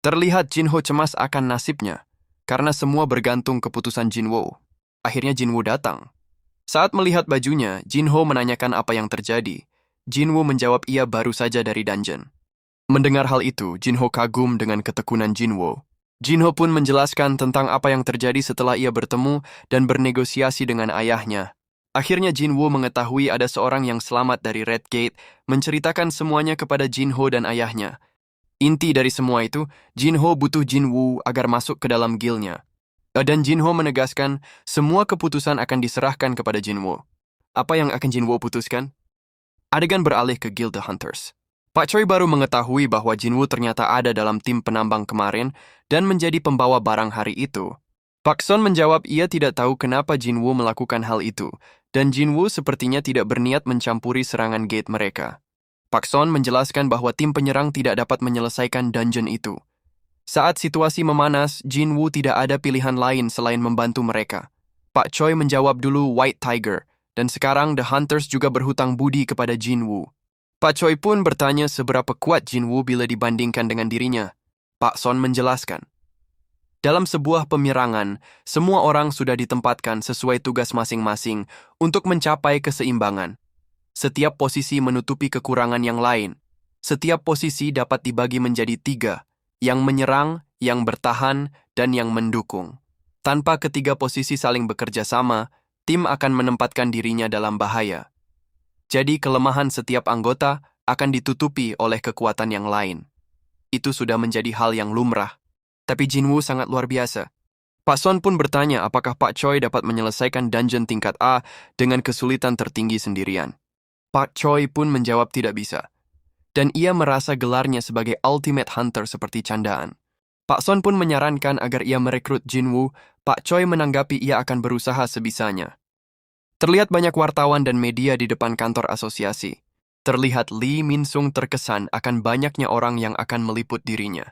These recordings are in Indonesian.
Terlihat Jinho cemas akan nasibnya, karena semua bergantung keputusan Jinwo. Akhirnya Jinwo datang. Saat melihat bajunya, Jinho menanyakan apa yang terjadi. Jinwo menjawab ia baru saja dari dungeon. Mendengar hal itu, Jinho kagum dengan ketekunan Jinwo. Jinho pun menjelaskan tentang apa yang terjadi setelah ia bertemu dan bernegosiasi dengan ayahnya. Akhirnya Jinwo mengetahui ada seorang yang selamat dari Red Gate, menceritakan semuanya kepada Jinho dan ayahnya. Inti dari semua itu, Jinho butuh Jinwoo agar masuk ke dalam guildnya. Dan Jinho menegaskan semua keputusan akan diserahkan kepada Jinwo. Apa yang akan Jinwo putuskan? Adegan beralih ke Guild The Hunters. Pak Choi baru mengetahui bahwa Jinwoo ternyata ada dalam tim penambang kemarin dan menjadi pembawa barang hari itu. Pak Son menjawab ia tidak tahu kenapa Jinwoo melakukan hal itu, dan Jinwoo sepertinya tidak berniat mencampuri serangan gate mereka. Pak Son menjelaskan bahwa tim penyerang tidak dapat menyelesaikan dungeon itu. Saat situasi memanas, Jinwoo tidak ada pilihan lain selain membantu mereka. Pak Choi menjawab dulu White Tiger, dan sekarang The Hunters juga berhutang budi kepada Jinwoo. Pak Choi pun bertanya seberapa kuat Jinwoo bila dibandingkan dengan dirinya. Pak Son menjelaskan. Dalam sebuah pemirangan, semua orang sudah ditempatkan sesuai tugas masing-masing untuk mencapai keseimbangan. Setiap posisi menutupi kekurangan yang lain. Setiap posisi dapat dibagi menjadi 3, yang menyerang, yang bertahan, dan yang mendukung. Tanpa ketiga posisi saling bekerja sama, tim akan menempatkan dirinya dalam bahaya. Jadi kelemahan setiap anggota akan ditutupi oleh kekuatan yang lain. Itu sudah menjadi hal yang lumrah. Tapi Jinwoo sangat luar biasa. Pak Son pun bertanya apakah Pak Choi dapat menyelesaikan dungeon tingkat A dengan kesulitan tertinggi sendirian. Pak Choi pun menjawab tidak bisa. Dan ia merasa gelarnya sebagai Ultimate Hunter seperti candaan. Pak Son pun menyarankan agar ia merekrut Jinwoo. Pak Choi menanggapi ia akan berusaha sebisanya. Terlihat banyak wartawan dan media di depan kantor asosiasi. Terlihat Lee Min-sung terkesan akan banyaknya orang yang akan meliput dirinya.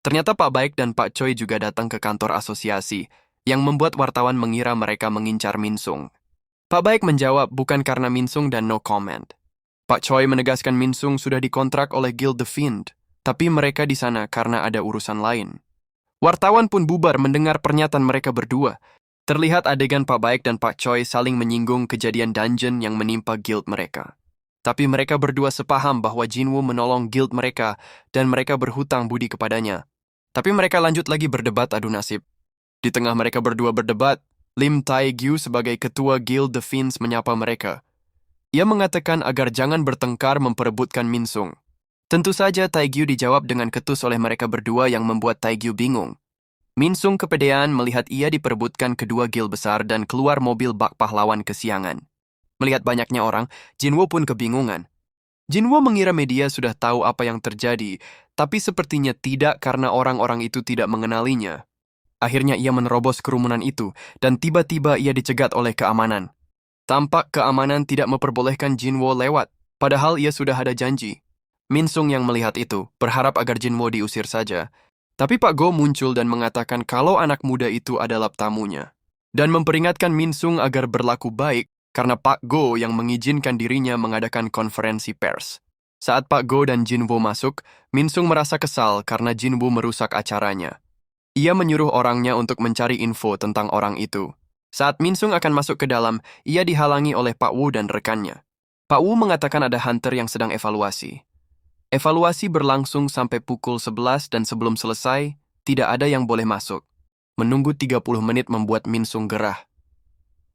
Ternyata Pak Baik dan Pak Choi juga datang ke kantor asosiasi, yang membuat wartawan mengira mereka mengincar Min-sung. Pak Baik menjawab bukan karena Min-sung dan no comment. Pak Choi menegaskan Min-sung sudah dikontrak oleh Guild The Fiend, tapi mereka di sana karena ada urusan lain. Wartawan pun bubar mendengar pernyataan mereka berdua. Terlihat adegan Pak Baik dan Pak Choi saling menyinggung kejadian dungeon yang menimpa guild mereka. Tapi mereka berdua sepaham bahwa Jinwoo menolong guild mereka dan mereka berhutang budi kepadanya. Tapi mereka lanjut lagi berdebat adu nasib. Di tengah mereka berdua berdebat, Lim Tae-gyu sebagai ketua Guild The Fiends menyapa mereka. Ia mengatakan agar jangan bertengkar memperebutkan Min-sung. Tentu saja Tae-gyu dijawab dengan ketus oleh mereka berdua yang membuat Tae-gyu bingung. Min-sung kepedean melihat ia diperebutkan kedua guild besar dan keluar mobil bak pahlawan kesiangan. Melihat banyaknya orang, Jinwoo pun kebingungan. Jinwoo mengira media sudah tahu apa yang terjadi, tapi sepertinya tidak karena orang-orang itu tidak mengenalinya. Akhirnya ia menerobos kerumunan itu, dan tiba-tiba ia dicegat oleh keamanan. Tampak keamanan tidak memperbolehkan Jinwoo lewat, padahal ia sudah ada janji. Min-sung yang melihat itu, berharap agar Jinwoo diusir saja. Tapi Pak Go muncul dan mengatakan kalau anak muda itu adalah tamunya. Dan memperingatkan Min-sung agar berlaku baik, karena Pak Go yang mengizinkan dirinya mengadakan konferensi pers. Saat Pak Go dan Jinwoo masuk, Min-sung merasa kesal karena Jinwoo merusak acaranya. Ia menyuruh orangnya untuk mencari info tentang orang itu. Saat Min-sung akan masuk ke dalam, ia dihalangi oleh Pak Woo dan rekannya. Pak Woo mengatakan ada hunter yang sedang evaluasi. Evaluasi berlangsung sampai pukul 11 dan sebelum selesai, tidak ada yang boleh masuk. Menunggu 30 menit membuat Min-sung gerah.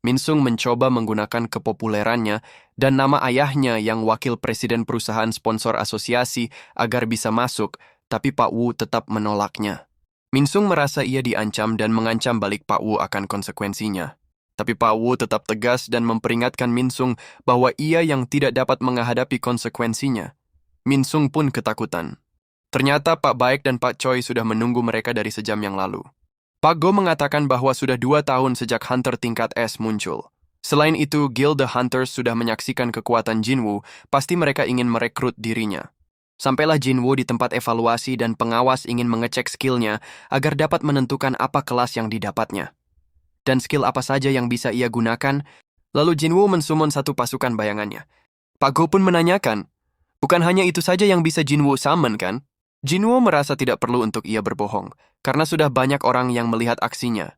Min-sung mencoba menggunakan kepopulerannya dan nama ayahnya yang wakil presiden perusahaan sponsor asosiasi agar bisa masuk, tapi Pak Woo tetap menolaknya. Min-sung merasa ia diancam dan mengancam balik Pak Woo akan konsekuensinya. Tapi Pak Woo tetap tegas dan memperingatkan Min-sung bahwa ia yang tidak dapat menghadapi konsekuensinya. Min-sung pun ketakutan. Ternyata Pak Baik dan Pak Choi sudah menunggu mereka dari sejam yang lalu. Pak Go mengatakan bahwa sudah 2 tahun sejak Hunter tingkat S muncul. Selain itu, Guild The Hunters sudah menyaksikan kekuatan Jinwoo, pasti mereka ingin merekrut dirinya. Sampailah Jinwoo di tempat evaluasi dan pengawas ingin mengecek skillnya agar dapat menentukan apa kelas yang didapatnya. Dan skill apa saja yang bisa ia gunakan, lalu Jinwoo mensummon satu pasukan bayangannya. Pak Go pun menanyakan, bukan hanya itu saja yang bisa Jinwoo summon kan? Jinwoo merasa tidak perlu untuk ia berbohong, karena sudah banyak orang yang melihat aksinya.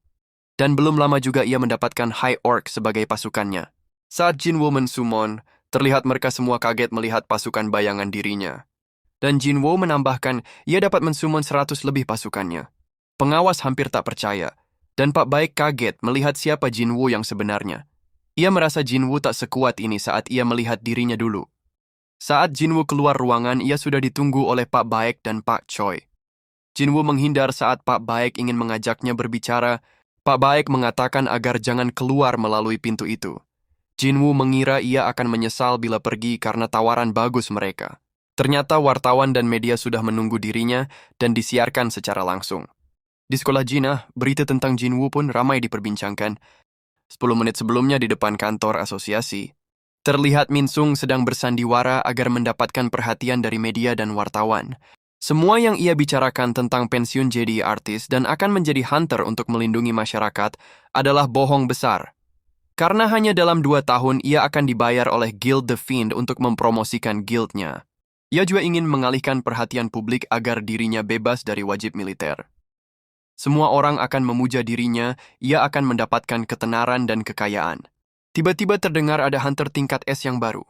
Dan belum lama juga ia mendapatkan High Orc sebagai pasukannya. Saat Jinwoo mensummon, terlihat mereka semua kaget melihat pasukan bayangan dirinya. Dan Jinwoo menambahkan ia dapat mensummon 100 lebih pasukannya. Pengawas hampir tak percaya, dan Pak Baik kaget melihat siapa Jinwoo yang sebenarnya. Ia merasa Jinwoo tak sekuat ini saat ia melihat dirinya dulu. Saat Jinwoo keluar ruangan, ia sudah ditunggu oleh Pak Baik dan Pak Choi. Jinwoo menghindar saat Pak Baik ingin mengajaknya berbicara. Pak Baik mengatakan agar jangan keluar melalui pintu itu. Jinwoo mengira ia akan menyesal bila pergi karena tawaran bagus mereka. Ternyata wartawan dan media sudah menunggu dirinya dan disiarkan secara langsung. Di sekolah Jinah, berita tentang Jinwoo pun ramai diperbincangkan. 10 menit sebelumnya di depan kantor asosiasi, terlihat Min Sung sedang bersandiwara agar mendapatkan perhatian dari media dan wartawan. Semua yang ia bicarakan tentang pensiun jadi artis dan akan menjadi hunter untuk melindungi masyarakat adalah bohong besar. Karena hanya dalam 2 tahun ia akan dibayar oleh Guild The Fiend untuk mempromosikan guildnya. Ia juga ingin mengalihkan perhatian publik agar dirinya bebas dari wajib militer. Semua orang akan memuja dirinya, ia akan mendapatkan ketenaran dan kekayaan. Tiba-tiba terdengar ada hunter tingkat S yang baru.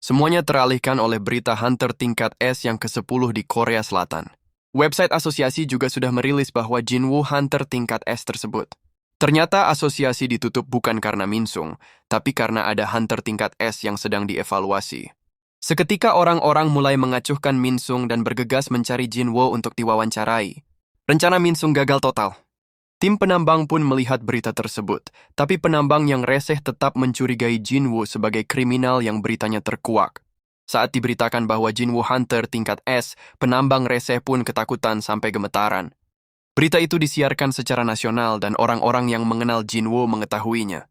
Semuanya teralihkan oleh berita hunter tingkat S yang ke-10 di Korea Selatan. Website asosiasi juga sudah merilis bahwa Jinwoo hunter tingkat S tersebut. Ternyata asosiasi ditutup bukan karena Min Sung, tapi karena ada hunter tingkat S yang sedang dievaluasi. Seketika orang-orang mulai mengacuhkan Min Sung dan bergegas mencari Jinwoo untuk diwawancarai. Rencana Min Sung gagal total. Tim penambang pun melihat berita tersebut, tapi penambang yang reseh tetap mencurigai Jinwoo sebagai kriminal yang beritanya terkuak. Saat diberitakan bahwa Jinwoo hunter tingkat S, penambang reseh pun ketakutan sampai gemetaran. Berita itu disiarkan secara nasional dan orang-orang yang mengenal Jinwoo mengetahuinya.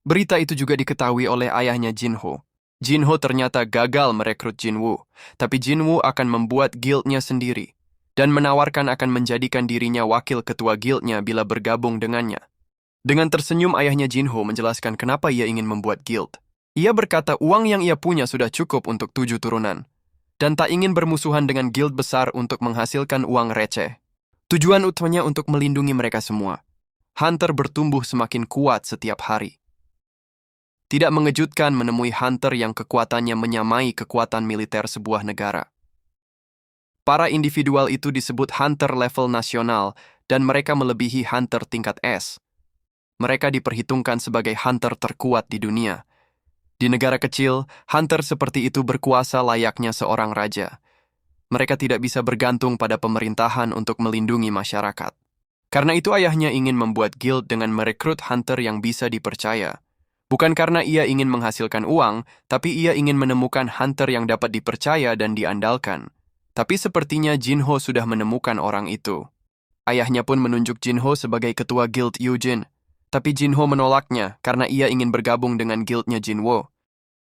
Berita itu juga diketahui oleh ayahnya Jinho. Jinho ternyata gagal merekrut Jinwoo, tapi Jinwoo akan membuat guildnya sendiri dan menawarkan akan menjadikan dirinya wakil ketua guildnya bila bergabung dengannya. Dengan tersenyum ayahnya Jinho menjelaskan kenapa ia ingin membuat guild. Ia berkata uang yang ia punya sudah cukup untuk 7 turunan, dan tak ingin bermusuhan dengan guild besar untuk menghasilkan uang receh. Tujuan utamanya untuk melindungi mereka semua. Hunter bertumbuh semakin kuat setiap hari. Tidak mengejutkan menemui hunter yang kekuatannya menyamai kekuatan militer sebuah negara. Para individual itu disebut hunter level nasional dan mereka melebihi hunter tingkat S. Mereka diperhitungkan sebagai hunter terkuat di dunia. Di negara kecil, hunter seperti itu berkuasa layaknya seorang raja. Mereka tidak bisa bergantung pada pemerintahan untuk melindungi masyarakat. Karena itu ayahnya ingin membuat guild dengan merekrut hunter yang bisa dipercaya. Bukan karena ia ingin menghasilkan uang, tapi ia ingin menemukan hunter yang dapat dipercaya dan diandalkan. Tapi sepertinya Jinho sudah menemukan orang itu. Ayahnya pun menunjuk Jinho sebagai ketua guild Yujin. Tapi Jinho menolaknya karena ia ingin bergabung dengan guildnya Jinwoo.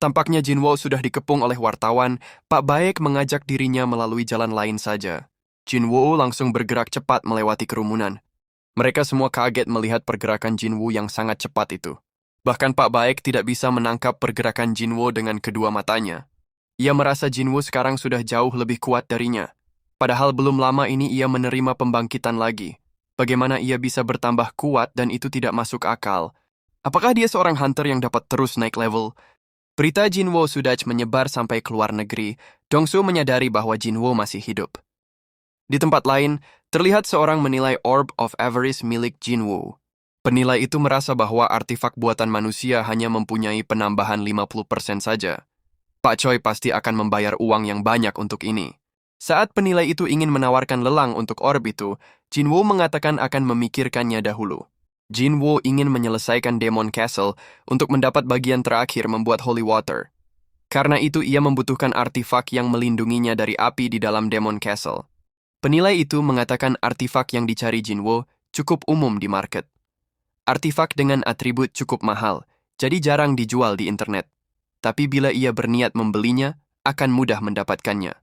Tampaknya Jinwoo sudah dikepung oleh wartawan. Pak Baek mengajak dirinya melalui jalan lain saja. Jinwoo langsung bergerak cepat melewati kerumunan. Mereka semua kaget melihat pergerakan Jinwoo yang sangat cepat itu. Bahkan Pak Baek tidak bisa menangkap pergerakan Jinwoo dengan kedua matanya. Ia merasa Jinwoo sekarang sudah jauh lebih kuat darinya. Padahal belum lama ini ia menerima pembangkitan lagi. Bagaimana ia bisa bertambah kuat dan itu tidak masuk akal? Apakah dia seorang hunter yang dapat terus naik level? Berita Jinwoo sudah menyebar sampai ke luar negeri. Dongsu menyadari bahwa Jinwoo masih hidup. Di tempat lain, terlihat seorang menilai Orb of Avarice milik Jinwoo. Penilai itu merasa bahwa artifak buatan manusia hanya mempunyai penambahan 50% saja. Pak Choi pasti akan membayar uang yang banyak untuk ini. Saat penilai itu ingin menawarkan lelang untuk orb itu, Jinwoo mengatakan akan memikirkannya dahulu. Jinwoo ingin menyelesaikan Demon Castle untuk mendapat bagian terakhir membuat Holy Water. Karena itu ia membutuhkan artifak yang melindunginya dari api di dalam Demon Castle. Penilai itu mengatakan artifak yang dicari Jinwoo cukup umum di market. Artifak dengan atribut cukup mahal, jadi jarang dijual di internet. Tapi bila ia berniat membelinya, akan mudah mendapatkannya.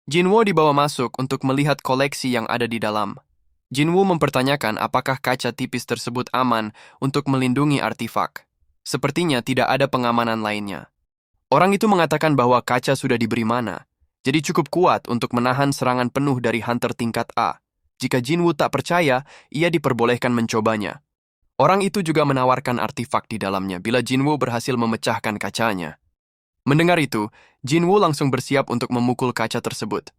Jinwoo dibawa masuk untuk melihat koleksi yang ada di dalam. Jinwoo mempertanyakan apakah kaca tipis tersebut aman untuk melindungi artifak. Sepertinya tidak ada pengamanan lainnya. Orang itu mengatakan bahwa kaca sudah diberi mana, jadi cukup kuat untuk menahan serangan penuh dari hunter tingkat A. Jika Jinwoo tak percaya, ia diperbolehkan mencobanya. Orang itu juga menawarkan artefak di dalamnya bila Jinwoo berhasil memecahkan kacanya. Mendengar itu, Jinwoo langsung bersiap untuk memukul kaca tersebut.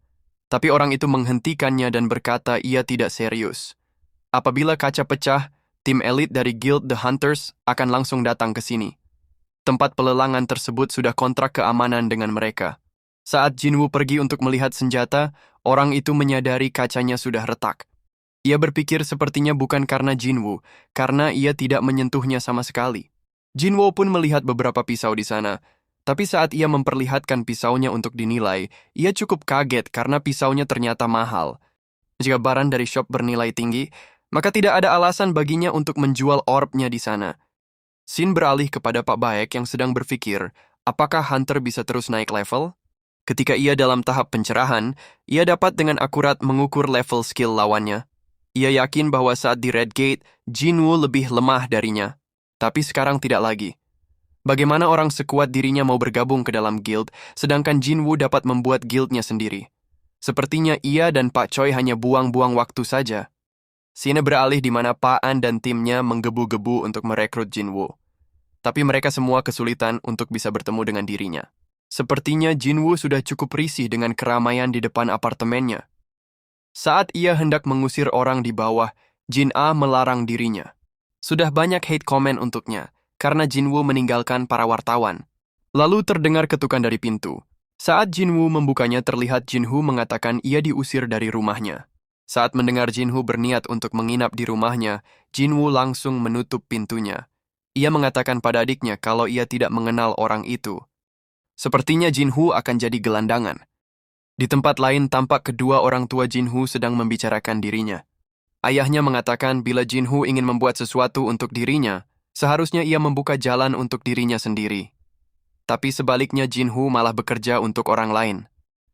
Tapi orang itu menghentikannya dan berkata ia tidak serius. Apabila kaca pecah, tim elit dari Guild The Hunters akan langsung datang ke sini. Tempat pelelangan tersebut sudah kontrak keamanan dengan mereka. Saat Jinwoo pergi untuk melihat senjata, orang itu menyadari kacanya sudah retak. Ia berpikir sepertinya bukan karena Jinwoo, karena ia tidak menyentuhnya sama sekali. Jinwoo pun melihat beberapa pisau di sana, tapi saat ia memperlihatkan pisaunya untuk dinilai, ia cukup kaget karena pisaunya ternyata mahal. Jika barang dari shop bernilai tinggi, maka tidak ada alasan baginya untuk menjual orbnya di sana. Shin beralih kepada Pak Baek yang sedang berpikir, apakah Hunter bisa terus naik level? Ketika ia dalam tahap pencerahan, ia dapat dengan akurat mengukur level skill lawannya. Ia yakin bahwa saat di Red Gate, Jinwoo lebih lemah darinya. Tapi sekarang tidak lagi. Bagaimana orang sekuat dirinya mau bergabung ke dalam guild, sedangkan Jinwoo dapat membuat guildnya sendiri. Sepertinya ia dan Pak Choi hanya buang-buang waktu saja. Sine beralih di mana Pak An dan timnya menggebu-gebu untuk merekrut Jinwoo. Tapi mereka semua kesulitan untuk bisa bertemu dengan dirinya. Sepertinya Jinwoo sudah cukup risih dengan keramaian di depan apartemennya. Saat ia hendak mengusir orang di bawah, Jin A melarang dirinya. Sudah banyak hate comment untuknya, karena Jinwoo meninggalkan para wartawan. Lalu terdengar ketukan dari pintu. Saat Jinwoo membukanya terlihat Jinhoo mengatakan ia diusir dari rumahnya. Saat mendengar Jinhoo berniat untuk menginap di rumahnya, Jinwoo langsung menutup pintunya. Ia mengatakan pada adiknya kalau ia tidak mengenal orang itu. Sepertinya Jinhoo akan jadi gelandangan. Di tempat lain tampak kedua orang tua Jinhoo sedang membicarakan dirinya. Ayahnya mengatakan bila Jinhoo ingin membuat sesuatu untuk dirinya, seharusnya ia membuka jalan untuk dirinya sendiri. Tapi sebaliknya Jinhoo malah bekerja untuk orang lain.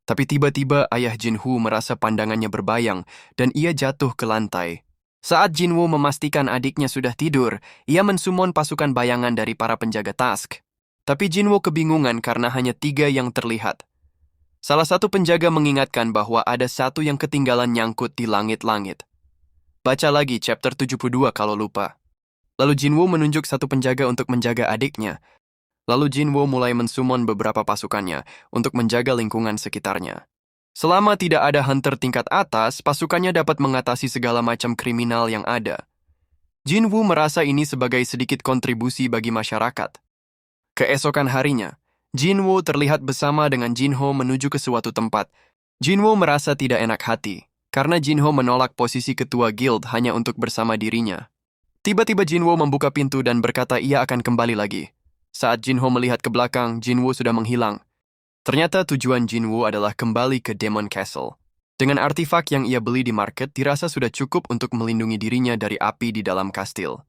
Tapi tiba-tiba ayah Jinhoo merasa pandangannya berbayang dan ia jatuh ke lantai. Saat Jinwoo memastikan adiknya sudah tidur, ia mensumon pasukan bayangan dari para penjaga Task. Tapi Jinwoo kebingungan karena hanya 3 yang terlihat. Salah satu penjaga mengingatkan bahwa ada satu yang ketinggalan nyangkut di langit-langit. Baca lagi chapter 72 kalau lupa. Lalu Jinwoo menunjuk satu penjaga untuk menjaga adiknya. Lalu Jinwoo mulai mensumon beberapa pasukannya untuk menjaga lingkungan sekitarnya. Selama tidak ada hunter tingkat atas, pasukannya dapat mengatasi segala macam kriminal yang ada. Jinwoo merasa ini sebagai sedikit kontribusi bagi masyarakat. Keesokan harinya, Jinwoo terlihat bersama dengan Jinho menuju ke suatu tempat. Jinwoo merasa tidak enak hati, karena Jinho menolak posisi ketua guild hanya untuk bersama dirinya. Tiba-tiba Jinwoo membuka pintu dan berkata ia akan kembali lagi. Saat Jinho melihat ke belakang, Jinwoo sudah menghilang. Ternyata tujuan Jinwoo adalah kembali ke Demon Castle. Dengan artefak yang ia beli di market, dirasa sudah cukup untuk melindungi dirinya dari api di dalam kastil.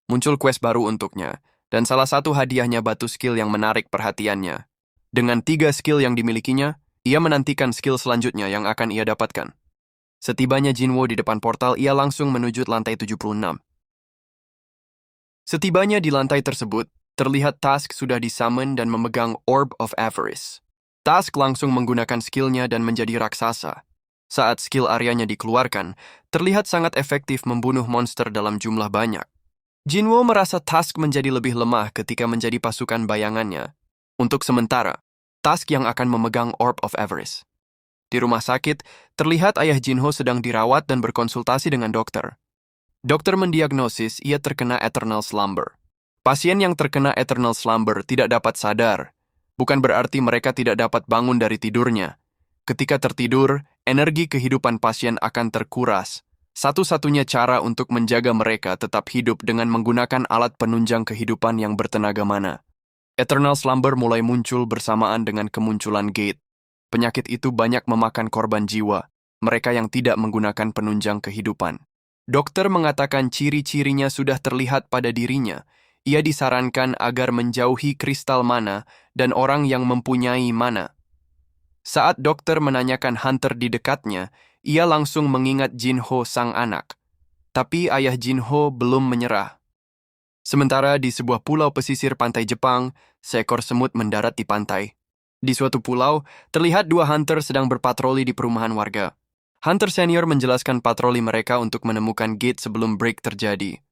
Muncul quest baru untuknya, dan salah satu hadiahnya batu skill yang menarik perhatiannya. Dengan 3 skill yang dimilikinya, ia menantikan skill selanjutnya yang akan ia dapatkan. Setibanya Jinwoo di depan portal, ia langsung menuju lantai 76. Setibanya di lantai tersebut, terlihat Task sudah disummon dan memegang Orb of Avarice. Task langsung menggunakan skillnya dan menjadi raksasa. Saat skill areanya dikeluarkan, terlihat sangat efektif membunuh monster dalam jumlah banyak. Jinwoo merasa Task menjadi lebih lemah ketika menjadi pasukan bayangannya. Untuk sementara, Task yang akan memegang Orb of Avarice. Di rumah sakit, terlihat ayah Jinho sedang dirawat dan berkonsultasi dengan dokter. Dokter mendiagnosis ia terkena Eternal Slumber. Pasien yang terkena Eternal Slumber tidak dapat sadar. Bukan berarti mereka tidak dapat bangun dari tidurnya. Ketika tertidur, energi kehidupan pasien akan terkuras. Satu-satunya cara untuk menjaga mereka tetap hidup dengan menggunakan alat penunjang kehidupan yang bertenaga mana. Eternal Slumber mulai muncul bersamaan dengan kemunculan Gate. Penyakit itu banyak memakan korban jiwa, mereka yang tidak menggunakan penunjang kehidupan. Dokter mengatakan ciri-cirinya sudah terlihat pada dirinya. Ia disarankan agar menjauhi kristal mana dan orang yang mempunyai mana. Saat dokter menanyakan hunter di dekatnya, ia langsung mengingat Jinho sang anak. Tapi ayah Jinho belum menyerah. Sementara di sebuah pulau pesisir pantai Jepang, seekor semut mendarat di pantai. Di suatu pulau, terlihat dua hunter sedang berpatroli di perumahan warga. Hunter senior menjelaskan patroli mereka untuk menemukan gate sebelum break terjadi.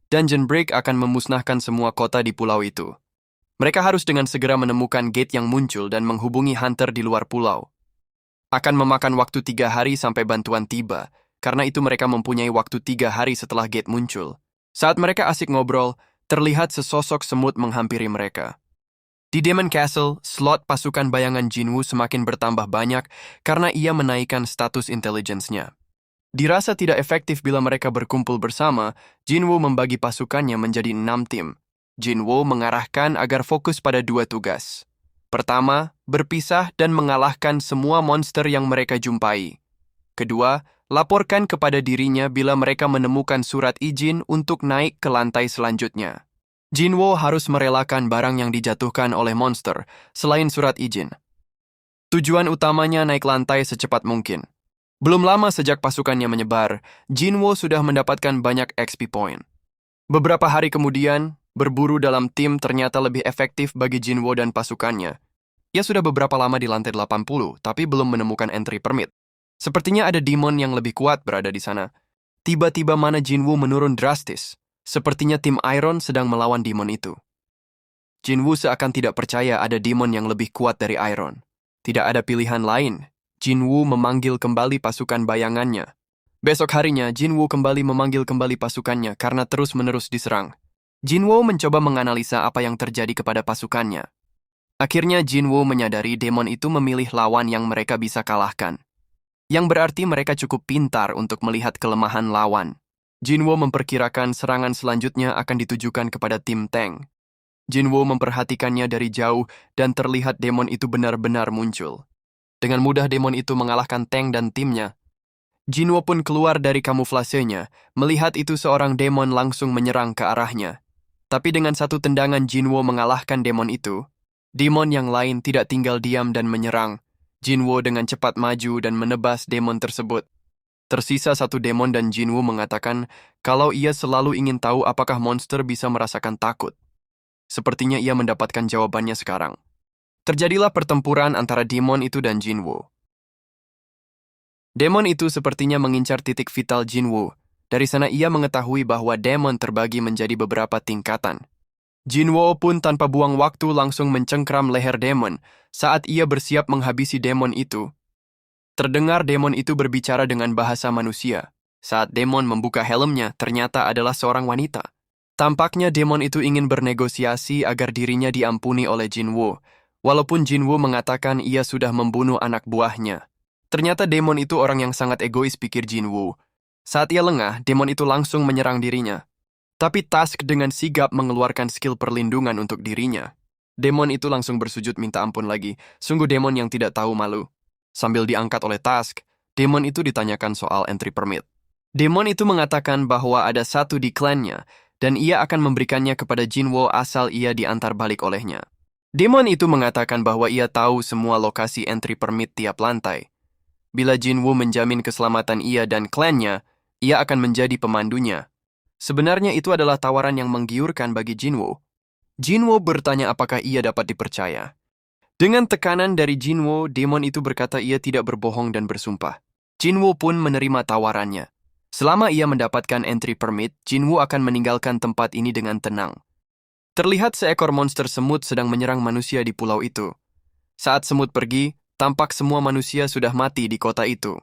Dungeon break akan memusnahkan semua kota di pulau itu. Mereka harus dengan segera menemukan gate yang muncul dan menghubungi hunter di luar pulau. Akan memakan waktu 3 hari sampai bantuan tiba, karena itu mereka mempunyai waktu 3 hari setelah gate muncul. Saat mereka asik ngobrol, terlihat sesosok semut menghampiri mereka. Di Demon Castle, slot pasukan bayangan Jinwoo semakin bertambah banyak karena ia menaikkan status intelligence-nya. Dirasa tidak efektif bila mereka berkumpul bersama, Jinwoo membagi pasukannya menjadi 6 tim. Jinwoo mengarahkan agar fokus pada 2 tugas. Pertama, berpisah dan mengalahkan semua monster yang mereka jumpai. Kedua, laporkan kepada dirinya bila mereka menemukan surat izin untuk naik ke lantai selanjutnya. Jinwoo harus merelakan barang yang dijatuhkan oleh monster, selain surat izin. Tujuan utamanya naik lantai secepat mungkin. Belum lama sejak pasukannya menyebar, Jinwoo sudah mendapatkan banyak XP point. Beberapa hari kemudian, berburu dalam tim ternyata lebih efektif bagi Jinwoo dan pasukannya. Ia sudah beberapa lama di lantai 80, tapi belum menemukan entry permit. Sepertinya ada demon yang lebih kuat berada di sana. Tiba-tiba mana Jinwoo menurun drastis. Sepertinya tim Iron sedang melawan demon itu. Jinwoo seakan tidak percaya ada demon yang lebih kuat dari Iron. Tidak ada pilihan lain. Jinwoo memanggil kembali pasukan bayangannya. Besok harinya, Jinwoo kembali memanggil kembali pasukannya karena terus-menerus diserang. Jinwoo mencoba menganalisa apa yang terjadi kepada pasukannya. Akhirnya Jinwoo menyadari demon itu memilih lawan yang mereka bisa kalahkan. Yang berarti mereka cukup pintar untuk melihat kelemahan lawan. Jinwoo memperkirakan serangan selanjutnya akan ditujukan kepada tim tank. Jinwoo memperhatikannya dari jauh dan terlihat demon itu benar-benar muncul. Dengan mudah demon itu mengalahkan tank dan timnya. Jinwoo pun keluar dari kamuflasenya, melihat itu seorang demon langsung menyerang ke arahnya. Tapi dengan satu tendangan Jinwoo mengalahkan demon itu. Demon yang lain tidak tinggal diam dan menyerang. Jinwoo dengan cepat maju dan menebas demon tersebut. Tersisa satu demon dan Jinwoo mengatakan kalau ia selalu ingin tahu apakah monster bisa merasakan takut. Sepertinya ia mendapatkan jawabannya sekarang. Terjadilah pertempuran antara demon itu dan Jinwoo. Demon itu sepertinya mengincar titik vital Jinwoo. Dari sana ia mengetahui bahwa demon terbagi menjadi beberapa tingkatan. Jinwoo pun tanpa buang waktu langsung mencengkram leher demon saat ia bersiap menghabisi demon itu. Terdengar demon itu berbicara dengan bahasa manusia. Saat demon membuka helmnya, ternyata adalah seorang wanita. Tampaknya demon itu ingin bernegosiasi agar dirinya diampuni oleh Jinwoo, walaupun Jinwoo mengatakan ia sudah membunuh anak buahnya. Ternyata demon itu orang yang sangat egois, pikir Jinwoo. Saat ia lengah, demon itu langsung menyerang dirinya. Tapi Tusk dengan sigap mengeluarkan skill perlindungan untuk dirinya. Demon itu langsung bersujud minta ampun lagi, sungguh demon yang tidak tahu malu. Sambil diangkat oleh Tusk, demon itu ditanyakan soal entry permit. Demon itu mengatakan bahwa ada satu di klannya, dan ia akan memberikannya kepada Jinwoo asal ia diantar balik olehnya. Demon itu mengatakan bahwa ia tahu semua lokasi entry permit tiap lantai. Bila Jinwoo menjamin keselamatan ia dan klannya, ia akan menjadi pemandunya. Sebenarnya itu adalah tawaran yang menggiurkan bagi Jinwoo. Jinwoo bertanya apakah ia dapat dipercaya. Dengan tekanan dari Jinwoo, demon itu berkata ia tidak berbohong dan bersumpah. Jinwoo pun menerima tawarannya. Selama ia mendapatkan entry permit, Jinwoo akan meninggalkan tempat ini dengan tenang. Terlihat seekor monster semut sedang menyerang manusia di pulau itu. Saat semut pergi, tampak semua manusia sudah mati di kota itu.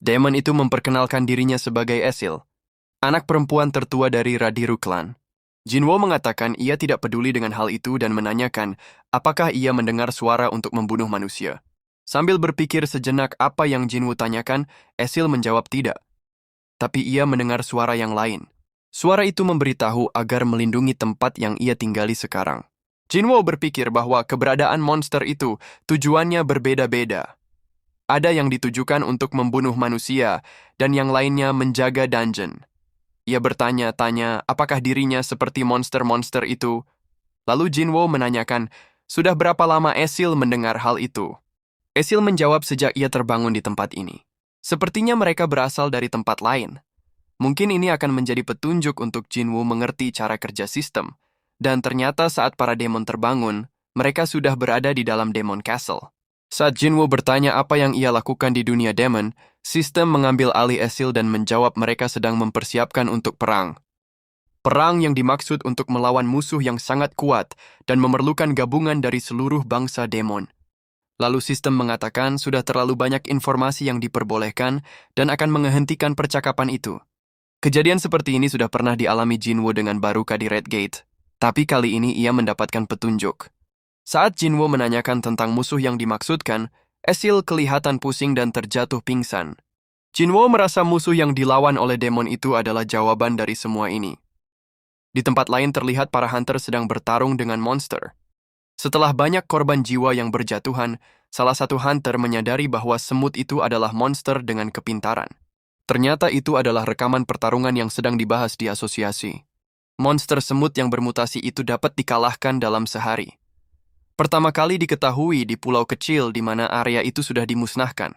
Demon itu memperkenalkan dirinya sebagai Esil, anak perempuan tertua dari Radiru Clan. Jinwoo mengatakan ia tidak peduli dengan hal itu dan menanyakan apakah ia mendengar suara untuk membunuh manusia. Sambil berpikir sejenak apa yang Jinwoo tanyakan, Esil menjawab tidak. Tapi ia mendengar suara yang lain. Suara itu memberitahu agar melindungi tempat yang ia tinggali sekarang. Jinwoo berpikir bahwa keberadaan monster itu tujuannya berbeda-beda. Ada yang ditujukan untuk membunuh manusia dan yang lainnya menjaga dungeon. Ia bertanya-tanya apakah dirinya seperti monster-monster itu. Lalu Jinwoo menanyakan, sudah berapa lama Esil mendengar hal itu? Esil menjawab sejak ia terbangun di tempat ini. Sepertinya mereka berasal dari tempat lain. Mungkin ini akan menjadi petunjuk untuk Jinwoo mengerti cara kerja sistem. Dan ternyata saat para demon terbangun, mereka sudah berada di dalam Demon Castle. Saat Jinwoo bertanya apa yang ia lakukan di dunia Demon, sistem mengambil alih Esil dan menjawab mereka sedang mempersiapkan untuk perang. Perang yang dimaksud untuk melawan musuh yang sangat kuat dan memerlukan gabungan dari seluruh bangsa Demon. Lalu sistem mengatakan sudah terlalu banyak informasi yang diperbolehkan dan akan menghentikan percakapan itu. Kejadian seperti ini sudah pernah dialami Jinwoo dengan Baruka di Red Gate, tapi kali ini ia mendapatkan petunjuk. Saat Jinwoo menanyakan tentang musuh yang dimaksudkan, Esil kelihatan pusing dan terjatuh pingsan. Jinwoo merasa musuh yang dilawan oleh demon itu adalah jawaban dari semua ini. Di tempat lain terlihat para hunter sedang bertarung dengan monster. Setelah banyak korban jiwa yang berjatuhan, salah satu hunter menyadari bahwa semut itu adalah monster dengan kepintaran. Ternyata itu adalah rekaman pertarungan yang sedang dibahas di asosiasi. Monster semut yang bermutasi itu dapat dikalahkan dalam sehari. Pertama kali diketahui di pulau kecil di mana area itu sudah dimusnahkan.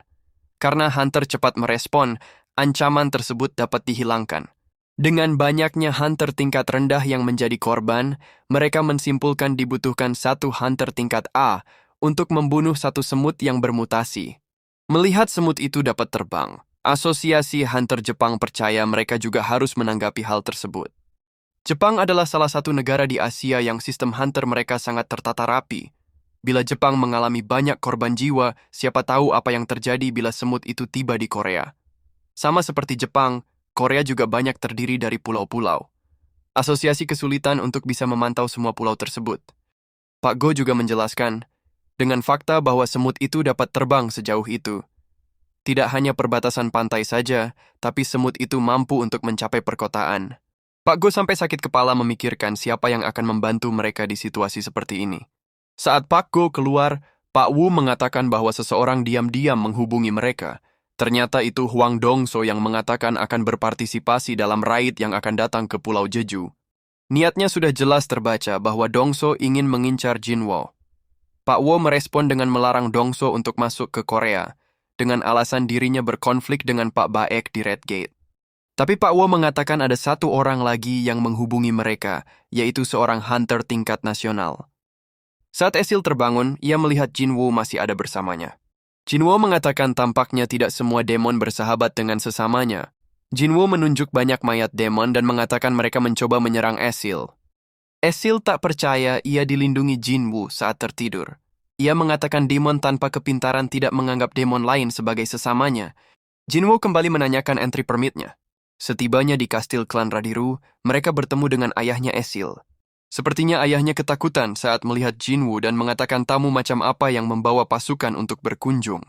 Karena hunter cepat merespon, ancaman tersebut dapat dihilangkan. Dengan banyaknya hunter tingkat rendah yang menjadi korban, mereka mensimpulkan dibutuhkan satu hunter tingkat A untuk membunuh satu semut yang bermutasi. Melihat semut itu dapat terbang, Asosiasi Hunter Jepang percaya mereka juga harus menanggapi hal tersebut. Jepang adalah salah satu negara di Asia yang sistem hunter mereka sangat tertata rapi. Bila Jepang mengalami banyak korban jiwa, siapa tahu apa yang terjadi bila semut itu tiba di Korea. Sama seperti Jepang, Korea juga banyak terdiri dari pulau-pulau. Asosiasi kesulitan untuk bisa memantau semua pulau tersebut. Pak Go juga menjelaskan, dengan fakta bahwa semut itu dapat terbang sejauh itu. Tidak hanya perbatasan pantai saja, tapi semut itu mampu untuk mencapai perkotaan. Pak Go sampai sakit kepala memikirkan siapa yang akan membantu mereka di situasi seperti ini. Saat Pak Go keluar, Pak Wu mengatakan bahwa seseorang diam-diam menghubungi mereka. Ternyata itu Huang Dongso yang mengatakan akan berpartisipasi dalam raid yang akan datang ke Pulau Jeju. Niatnya sudah jelas terbaca bahwa Dongso ingin mengincar Jinwoo. Pak Wu merespon dengan melarang Dongso untuk masuk ke Korea, dengan alasan dirinya berkonflik dengan Pak Baek di Red Gate. Tapi Pak Wo mengatakan ada satu orang lagi yang menghubungi mereka, yaitu seorang hunter tingkat nasional. Saat Esil terbangun, ia melihat Jinwoo masih ada bersamanya. Jinwoo mengatakan tampaknya tidak semua demon bersahabat dengan sesamanya. Jinwoo menunjuk banyak mayat demon dan mengatakan mereka mencoba menyerang Esil. Esil tak percaya ia dilindungi Jinwoo saat tertidur. Ia mengatakan demon tanpa kepintaran tidak menganggap demon lain sebagai sesamanya. Jinwoo kembali menanyakan entry permitnya. Setibanya di kastil klan Radiru, mereka bertemu dengan ayahnya Esil. Sepertinya ayahnya ketakutan saat melihat Jinwoo dan mengatakan tamu macam apa yang membawa pasukan untuk berkunjung.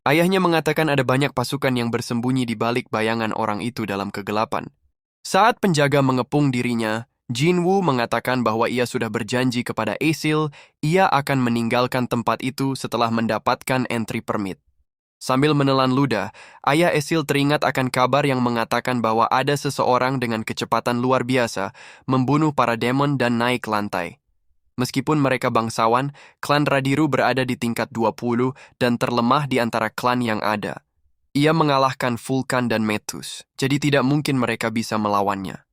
Ayahnya mengatakan ada banyak pasukan yang bersembunyi di balik bayangan orang itu dalam kegelapan. Saat penjaga mengepung dirinya, Jinwoo mengatakan bahwa ia sudah berjanji kepada Esil, ia akan meninggalkan tempat itu setelah mendapatkan entry permit. Sambil menelan ludah, ayah Esil teringat akan kabar yang mengatakan bahwa ada seseorang dengan kecepatan luar biasa membunuh para demon dan naik lantai. Meskipun mereka bangsawan, klan Radiru berada di tingkat 20 dan terlemah di antara klan yang ada. Ia mengalahkan Vulkan dan Metus, jadi tidak mungkin mereka bisa melawannya.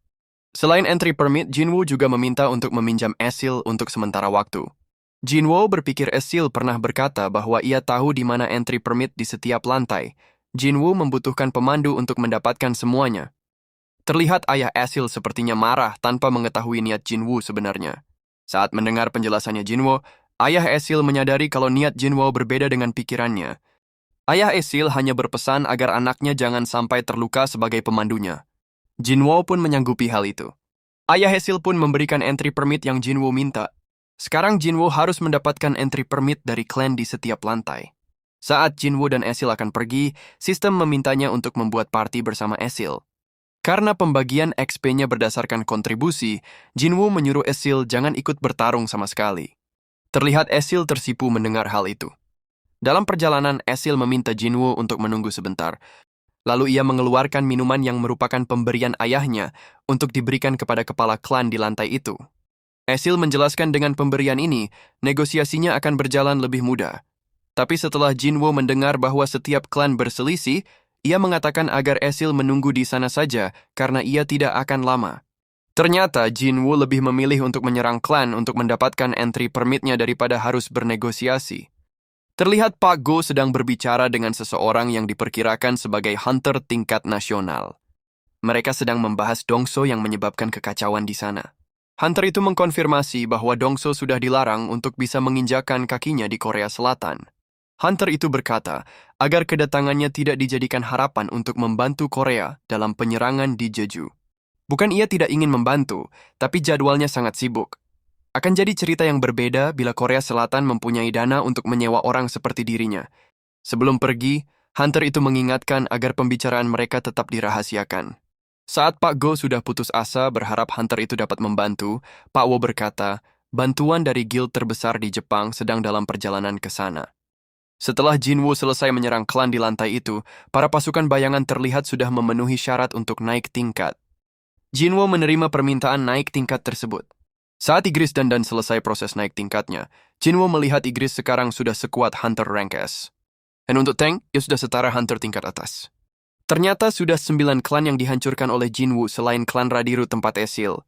Selain entry permit, Jinwoo juga meminta untuk meminjam Esil untuk sementara waktu. Jinwoo berpikir Esil pernah berkata bahwa ia tahu di mana entry permit di setiap lantai. Jinwoo membutuhkan pemandu untuk mendapatkan semuanya. Terlihat ayah Esil sepertinya marah tanpa mengetahui niat Jinwoo sebenarnya. Saat mendengar penjelasannya Jinwoo, ayah Esil menyadari kalau niat Jinwoo berbeda dengan pikirannya. Ayah Esil hanya berpesan agar anaknya jangan sampai terluka sebagai pemandunya. Jinwoo pun menyanggupi hal itu. Ayah Esil pun memberikan entry permit yang Jinwoo minta. Sekarang Jinwoo harus mendapatkan entry permit dari klan di setiap lantai. Saat Jinwoo dan Esil akan pergi, sistem memintanya untuk membuat party bersama Esil. Karena pembagian XP-nya berdasarkan kontribusi, Jinwoo menyuruh Esil jangan ikut bertarung sama sekali. Terlihat Esil tersipu mendengar hal itu. Dalam perjalanan, Esil meminta Jinwoo untuk menunggu sebentar. Lalu ia mengeluarkan minuman yang merupakan pemberian ayahnya untuk diberikan kepada kepala klan di lantai itu. Esil menjelaskan dengan pemberian ini, negosiasinya akan berjalan lebih mudah. Tapi setelah Jinwoo mendengar bahwa setiap klan berselisih, ia mengatakan agar Esil menunggu di sana saja karena ia tidak akan lama. Ternyata Jinwoo lebih memilih untuk menyerang klan untuk mendapatkan entry permitnya daripada harus bernegosiasi. Terlihat Pak Go sedang berbicara dengan seseorang yang diperkirakan sebagai hunter tingkat nasional. Mereka sedang membahas Dongso yang menyebabkan kekacauan di sana. Hunter itu mengkonfirmasi bahwa Dongso sudah dilarang untuk bisa menginjakan kakinya di Korea Selatan. Hunter itu berkata agar kedatangannya tidak dijadikan harapan untuk membantu Korea dalam penyerangan di Jeju. Bukan ia tidak ingin membantu, tapi jadwalnya sangat sibuk. Akan jadi cerita yang berbeda bila Korea Selatan mempunyai dana untuk menyewa orang seperti dirinya. Sebelum pergi, Hunter itu mengingatkan agar pembicaraan mereka tetap dirahasiakan. Saat Pak Go sudah putus asa berharap Hunter itu dapat membantu, Pak Wo berkata, bantuan dari guild terbesar di Jepang sedang dalam perjalanan ke sana. Setelah Jinwoo selesai menyerang klan di lantai itu, para pasukan bayangan terlihat sudah memenuhi syarat untuk naik tingkat. Jinwoo menerima permintaan naik tingkat tersebut. Saat Igris Dandan selesai proses naik tingkatnya, Jinwoo melihat Igris sekarang sudah sekuat Hunter rank S. Dan untuk Tank, ia sudah setara Hunter tingkat atas. Ternyata sudah 9 klan yang dihancurkan oleh Jinwoo selain klan Radiru tempat Esil.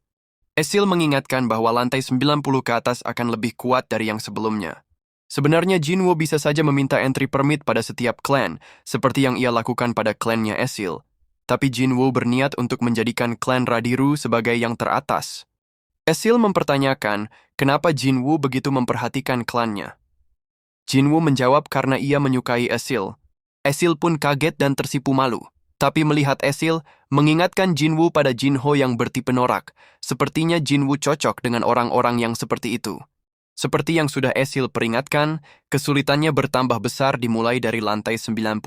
Esil mengingatkan bahwa lantai 90 ke atas akan lebih kuat dari yang sebelumnya. Sebenarnya Jinwoo bisa saja meminta entry permit pada setiap klan, seperti yang ia lakukan pada klannya Esil. Tapi Jinwoo berniat untuk menjadikan klan Radiru sebagai yang teratas. Esil mempertanyakan kenapa Jinwoo begitu memperhatikan klannya. Jinwoo menjawab karena ia menyukai Esil. Esil pun kaget dan tersipu malu. Tapi melihat Esil, mengingatkan Jinwoo pada Jinho yang bertipe norak. Sepertinya Jinwoo cocok dengan orang-orang yang seperti itu. Seperti yang sudah Esil peringatkan, kesulitannya bertambah besar dimulai dari lantai 90.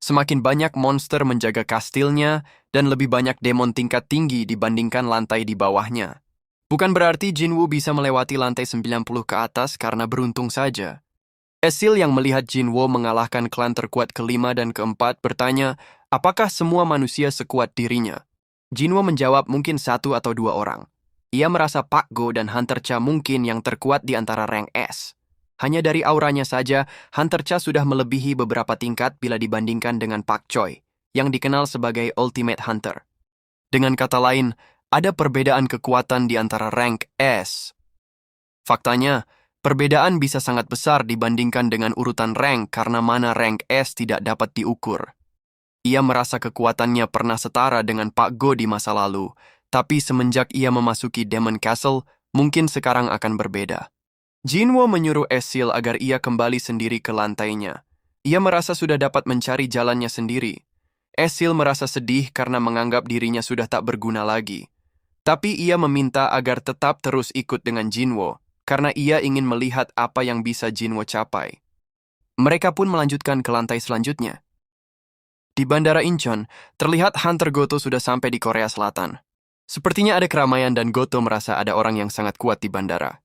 Semakin banyak monster menjaga kastilnya, dan lebih banyak demon tingkat tinggi dibandingkan lantai di bawahnya. Bukan berarti Jinwoo bisa melewati lantai 90 ke atas karena beruntung saja. Esil yang melihat Jinwoo mengalahkan klan terkuat kelima dan keempat bertanya, apakah semua manusia sekuat dirinya? Jinwoo menjawab mungkin 1 atau 2 orang. Ia merasa Pak Go dan Hunter Cha mungkin yang terkuat di antara rank S. Hanya dari auranya saja, Hunter Cha sudah melebihi beberapa tingkat bila dibandingkan dengan Pak Choi, yang dikenal sebagai Ultimate Hunter. Dengan kata lain, ada perbedaan kekuatan di antara rank S. Faktanya, perbedaan bisa sangat besar dibandingkan dengan urutan rank karena mana rank S tidak dapat diukur. Ia merasa kekuatannya pernah setara dengan Pak Go di masa lalu, tapi semenjak ia memasuki Demon Castle, mungkin sekarang akan berbeda. Jinwoo menyuruh Esil agar ia kembali sendiri ke lantainya. Ia merasa sudah dapat mencari jalannya sendiri. Esil merasa sedih karena menganggap dirinya sudah tak berguna lagi. Tapi ia meminta agar tetap terus ikut dengan Jinwoo, karena ia ingin melihat apa yang bisa Jinwoo capai. Mereka pun melanjutkan ke lantai selanjutnya. Di Bandara Incheon, terlihat Hunter Goto sudah sampai di Korea Selatan. Sepertinya ada keramaian dan Goto merasa ada orang yang sangat kuat di bandara.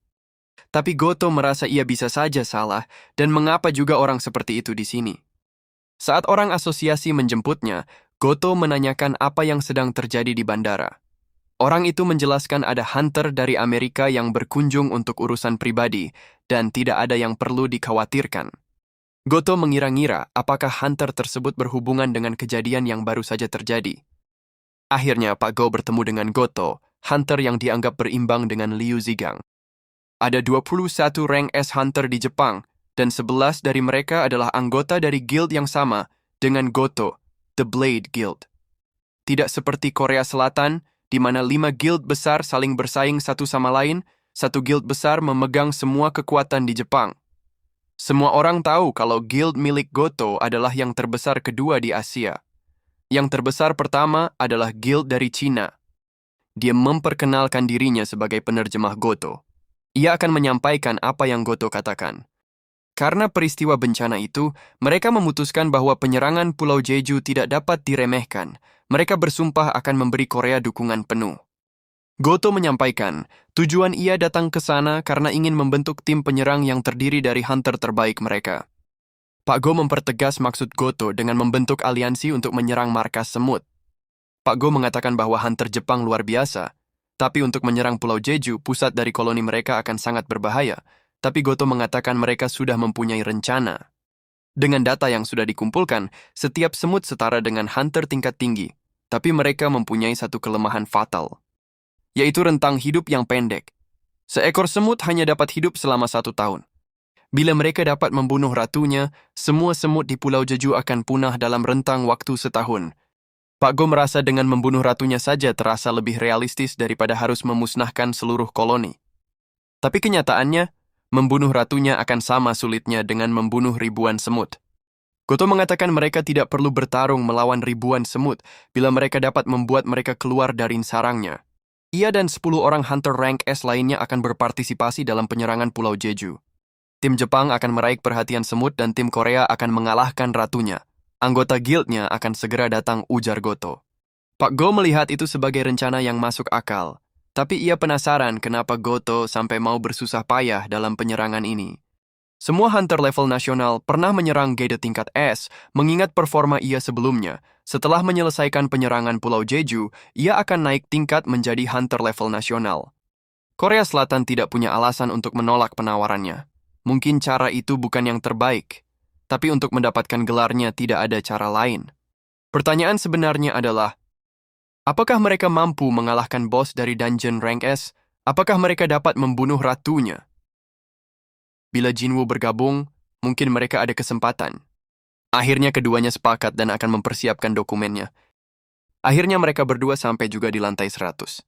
Tapi Goto merasa ia bisa saja salah, dan mengapa juga orang seperti itu di sini. Saat orang asosiasi menjemputnya, Goto menanyakan apa yang sedang terjadi di bandara. Orang itu menjelaskan ada hunter dari Amerika yang berkunjung untuk urusan pribadi, dan tidak ada yang perlu dikhawatirkan. Goto mengira-ngira apakah hunter tersebut berhubungan dengan kejadian yang baru saja terjadi. Akhirnya Pak Go bertemu dengan Goto, hunter yang dianggap berimbang dengan Liu Zigang. Ada 21 rank S hunter di Jepang, dan 11 dari mereka adalah anggota dari guild yang sama dengan Goto, The Blade Guild. Tidak seperti Korea Selatan, di mana 5 guild besar saling bersaing satu sama lain, satu guild besar memegang semua kekuatan di Jepang. Semua orang tahu kalau guild milik Goto adalah yang terbesar kedua di Asia. Yang terbesar pertama adalah guild dari Cina. Dia memperkenalkan dirinya sebagai penerjemah Goto. Ia akan menyampaikan apa yang Goto katakan. Karena peristiwa bencana itu, mereka memutuskan bahwa penyerangan Pulau Jeju tidak dapat diremehkan. Mereka bersumpah akan memberi Korea dukungan penuh. Goto menyampaikan, tujuan ia datang ke sana karena ingin membentuk tim penyerang yang terdiri dari hunter terbaik mereka. Pak Go mempertegas maksud Goto dengan membentuk aliansi untuk menyerang markas semut. Pak Go mengatakan bahwa hunter Jepang luar biasa, tapi untuk menyerang Pulau Jeju, pusat dari koloni mereka akan sangat berbahaya. Tapi Goto mengatakan mereka sudah mempunyai rencana. Dengan data yang sudah dikumpulkan, setiap semut setara dengan hunter tingkat tinggi, tapi mereka mempunyai satu kelemahan fatal, yaitu rentang hidup yang pendek. Seekor semut hanya dapat hidup selama 1 tahun. Bila mereka dapat membunuh ratunya, semua semut di Pulau Jeju akan punah dalam rentang waktu setahun. Pak Go merasa dengan membunuh ratunya saja terasa lebih realistis daripada harus memusnahkan seluruh koloni. Tapi kenyataannya, membunuh ratunya akan sama sulitnya dengan membunuh ribuan semut. Goto mengatakan mereka tidak perlu bertarung melawan ribuan semut bila mereka dapat membuat mereka keluar dari sarangnya. Ia dan 10 orang Hunter Rank S lainnya akan berpartisipasi dalam penyerangan Pulau Jeju. Tim Jepang akan meraih perhatian semut dan tim Korea akan mengalahkan ratunya. Anggota guildnya akan segera datang, ujar Goto. Pak Go melihat itu sebagai rencana yang masuk akal. Tapi ia penasaran kenapa Goto sampai mau bersusah payah dalam penyerangan ini. Semua Hunter level nasional pernah menyerang Gede tingkat S, mengingat performa ia sebelumnya. Setelah menyelesaikan penyerangan Pulau Jeju, ia akan naik tingkat menjadi Hunter level nasional. Korea Selatan tidak punya alasan untuk menolak penawarannya. Mungkin cara itu bukan yang terbaik, tapi untuk mendapatkan gelarnya tidak ada cara lain. Pertanyaan sebenarnya adalah, apakah mereka mampu mengalahkan bos dari Dungeon Rank S? Apakah mereka dapat membunuh ratunya? Bila Jinwoo bergabung, mungkin mereka ada kesempatan. Akhirnya keduanya sepakat dan akan mempersiapkan dokumennya. Akhirnya mereka berdua sampai juga di lantai 100.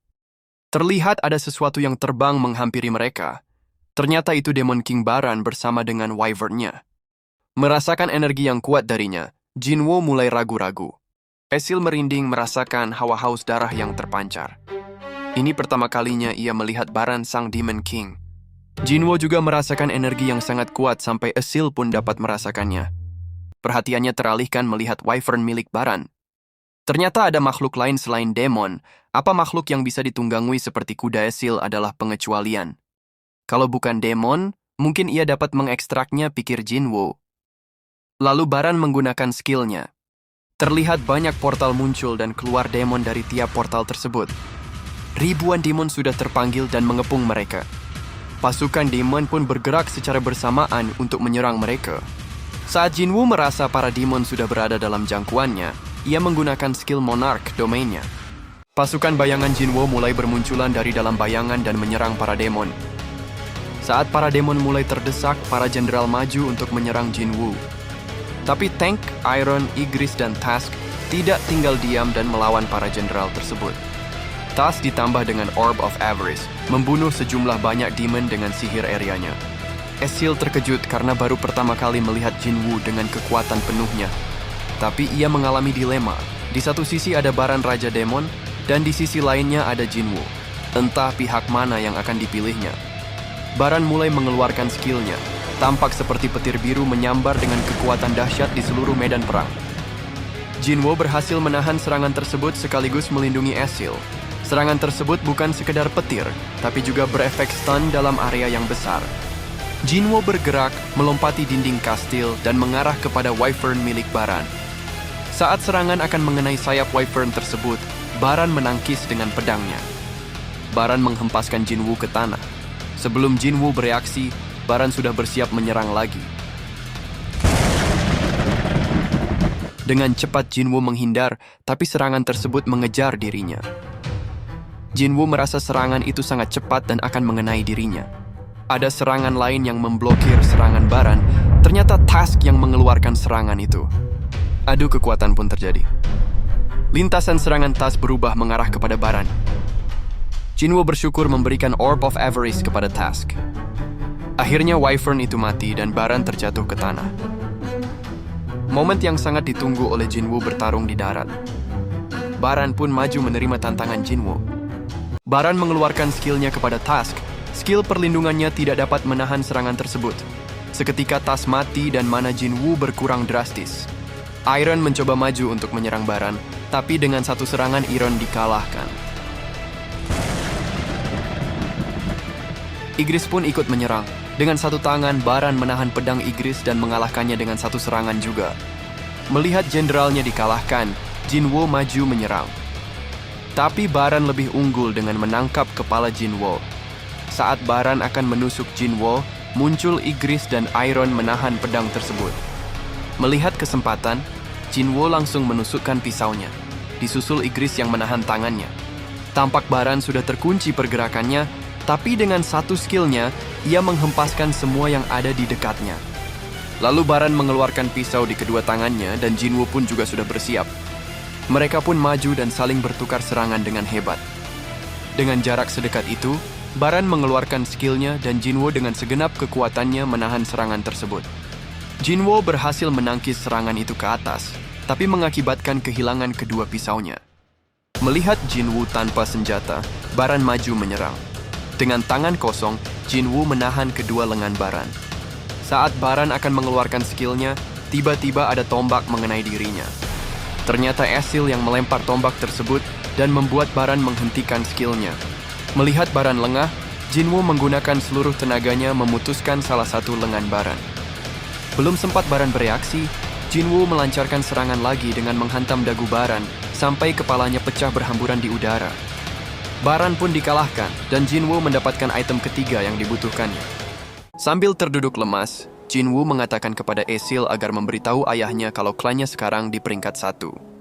Terlihat ada sesuatu yang terbang menghampiri mereka. Ternyata itu Demon King Baran bersama dengan Wyvern-nya. Merasakan energi yang kuat darinya, Jinwoo mulai ragu-ragu. Esil merinding merasakan hawa haus darah yang terpancar. Ini pertama kalinya ia melihat Baran sang Demon King. Jinwoo juga merasakan energi yang sangat kuat sampai Esil pun dapat merasakannya. Perhatiannya teralihkan melihat Wyvern milik Baran. Ternyata ada makhluk lain selain demon. Apa makhluk yang bisa ditunggangi seperti kuda Esil adalah pengecualian. Kalau bukan demon, mungkin ia dapat mengekstraknya, pikir Jinwoo. Lalu Baran menggunakan skillnya. Terlihat banyak portal muncul dan keluar demon dari tiap portal tersebut. Ribuan demon sudah terpanggil dan mengepung mereka. Pasukan demon pun bergerak secara bersamaan untuk menyerang mereka. Saat Jinwoo merasa para demon sudah berada dalam jangkauannya, ia menggunakan skill Monarch domainnya. Pasukan bayangan Jinwoo mulai bermunculan dari dalam bayangan dan menyerang para demon. Saat para demon mulai terdesak, para jenderal maju untuk menyerang Jinwoo. Tapi Tank, Iron, Igris, dan Task tidak tinggal diam dan melawan para jenderal tersebut. Task ditambah dengan Orb of Avarice, membunuh sejumlah banyak demon dengan sihir areanya. Esil terkejut karena baru pertama kali melihat Jinwoo dengan kekuatan penuhnya. Tapi ia mengalami dilema. Di satu sisi ada Baran Raja Demon, dan di sisi lainnya ada Jinwoo. Entah pihak mana yang akan dipilihnya. Baran mulai mengeluarkan skillnya. Tampak seperti petir biru menyambar dengan kekuatan dahsyat di seluruh medan perang. Jinwoo berhasil menahan serangan tersebut sekaligus melindungi Esil. Serangan tersebut bukan sekedar petir, tapi juga berefek stun dalam area yang besar. Jinwoo bergerak, melompati dinding kastil, dan mengarah kepada Wyvern milik Baran. Saat serangan akan mengenai sayap Wyvern tersebut, Baran menangkis dengan pedangnya. Baran menghempaskan Jinwoo ke tanah. Sebelum Jinwoo bereaksi, Baran sudah bersiap menyerang lagi. Dengan cepat Jinwoo menghindar, tapi serangan tersebut mengejar dirinya. Jinwoo merasa serangan itu sangat cepat dan akan mengenai dirinya. Ada serangan lain yang memblokir serangan Baran, ternyata Task yang mengeluarkan serangan itu. Adu kekuatan pun terjadi. Lintasan serangan Task berubah mengarah kepada Baran. Jinwoo bersyukur memberikan Orb of Avarice kepada Task. Akhirnya Wyvern itu mati dan Baran terjatuh ke tanah. Momen yang sangat ditunggu oleh Jinwoo bertarung di darat. Baran pun maju menerima tantangan Jinwoo. Baran mengeluarkan skillnya kepada Task. Skill perlindungannya tidak dapat menahan serangan tersebut. Seketika Task mati dan mana Jinwoo berkurang drastis. Iron mencoba maju untuk menyerang Baran, tapi dengan satu serangan Iron dikalahkan. Igris pun ikut menyerang. Dengan satu tangan, Baran menahan pedang Igris dan mengalahkannya dengan satu serangan juga. Melihat jenderalnya dikalahkan, Jinwoo maju menyerang. Tapi Baran lebih unggul dengan menangkap kepala Jinwoo. Saat Baran akan menusuk Jinwoo, muncul Igris dan Iron menahan pedang tersebut. Melihat kesempatan, Jinwoo langsung menusukkan pisaunya. Disusul Igris yang menahan tangannya. Tampak Baran sudah terkunci pergerakannya, tapi dengan satu skillnya, ia menghempaskan semua yang ada di dekatnya. Lalu Baran mengeluarkan pisau di kedua tangannya dan Jinwoo pun juga sudah bersiap. Mereka pun maju dan saling bertukar serangan dengan hebat. Dengan jarak sedekat itu, Baran mengeluarkan skillnya dan Jinwoo dengan segenap kekuatannya menahan serangan tersebut. Jinwoo berhasil menangkis serangan itu ke atas, tapi mengakibatkan kehilangan kedua pisaunya. Melihat Jinwoo tanpa senjata, Baran maju menyerang. Dengan tangan kosong, Jinwoo menahan kedua lengan Baran. Saat Baran akan mengeluarkan skillnya, tiba-tiba ada tombak mengenai dirinya. Ternyata Esil yang melempar tombak tersebut dan membuat Baran menghentikan skillnya. Melihat Baran lengah, Jinwoo menggunakan seluruh tenaganya memutuskan salah satu lengan Baran. Belum sempat Baran bereaksi, Jinwoo melancarkan serangan lagi dengan menghantam dagu Baran sampai kepalanya pecah berhamburan di udara. Baran pun dikalahkan dan Jinwoo mendapatkan item ketiga yang dibutuhkannya. Sambil terduduk lemas, Jinwoo mengatakan kepada Esil agar memberitahu ayahnya kalau klannya sekarang di peringkat 1.